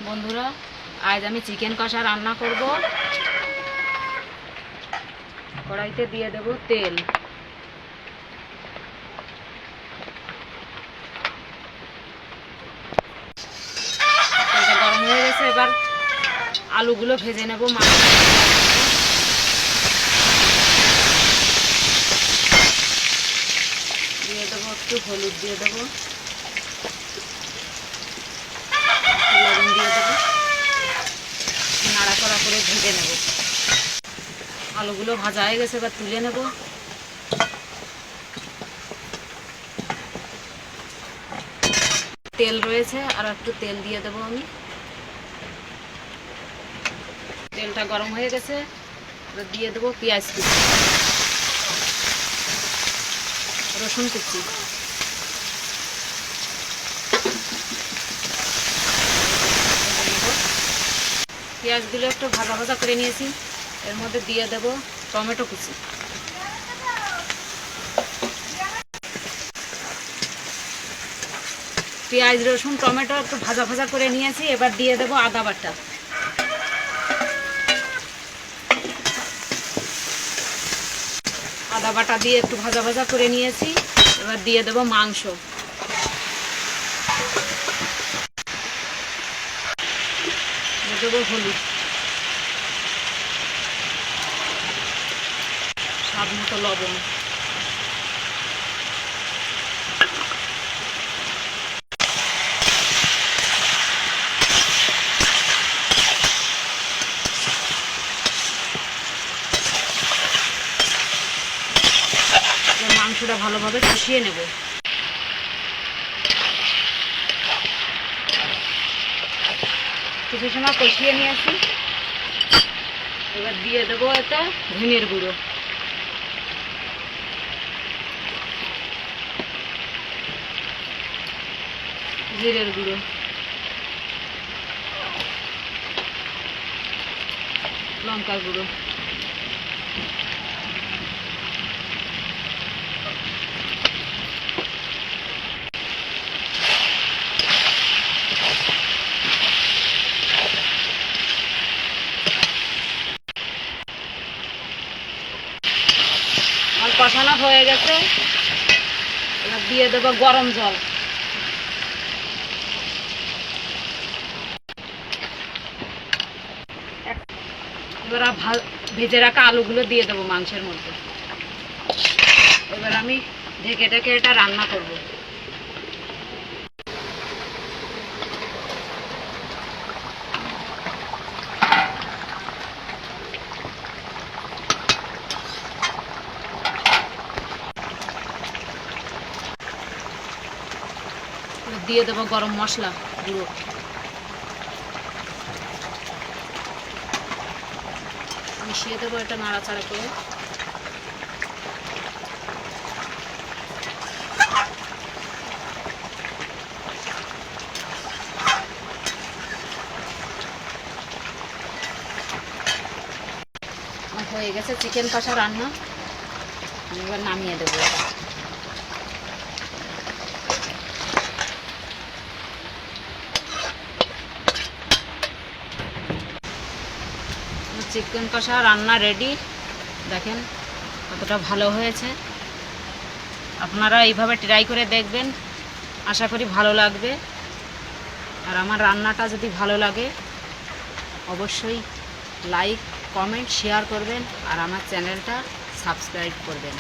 বন্ধুরা, আজ আমি চিকেন কষা রান্না করব। কড়াইতে দিয়ে দেব তেল। তেলটা গরম হয়ে গেছে, এবার আলুগুলো ভেজে নেব। দিয়ে দেবো একটু হলুদ, দিয়ে দেবো লবণ, দিয়ে দেবো, নাড়াচাড়া করে ভেজে নেব। আলুগুলো ভাজা হয়ে গেছে, এবার তুলে নেব। তেল রয়েছে, আর একটু তেল দিয়ে দেবো আমি। তেলটা গরম হয়ে গেছে, এবার দিয়ে দেবো পেঁয়াজ কুচি, রসুন কুচি, পেঁয়াজগুলো একটু ভাজা ভাজা করে নিয়েছি। এর মধ্যে দিয়ে দেব টমেটো কুচি, পেঁয়াজ রসুন টমেটো একটু ভাজা ভাজা করে নিয়েছি। এবার দিয়ে দেব আদা বাটা, আদা বাটা দিয়ে একটু ভাজা ভাজা করে নিয়েছি। এবার দিয়ে দেব মাংস, দিয়ে দেবো হলুদ, স্বাদ মতো লবণ, মাংসটা ভালোভাবে কষিয়ে নেব। কিছু সময় কষিয়ে নিয়েছি। এবার দিয়ে দেবো এতে ধনের গুঁড়ো, জিরের গুঁড়ো, লঙ্কার গুঁড়ো, আর কষানো হয়ে গেছে। এবার দিয়ে দেবো গরম জল। এবার ভেজে রাখা আলুগুলো দিয়ে দেবো মাংসের মধ্যে। এবার আমি ঢেকে ঢেকে এটা রান্না করব। দিয়ে দেবো গরম মশলা গুঁড়ো, মিশিয়ে দেবো এটা নাড়াচাড়া করে। হয়ে গেছে চিকেন কষা রান্না। এবার নামিয়ে দেবো। চিকেন কষা রান্না রেডি। দেখেন কতটা ভালো হয়েছে। আপনারা এইভাবে ট্রাই করে দেখবেন, আশা করি ভালো লাগবে। আর আমার রান্নাটা যদি ভালো লাগে অবশ্যই লাইক, কমেন্ট, শেয়ার করবেন, আর আমার চ্যানেলটা সাবস্ক্রাইব করবেন।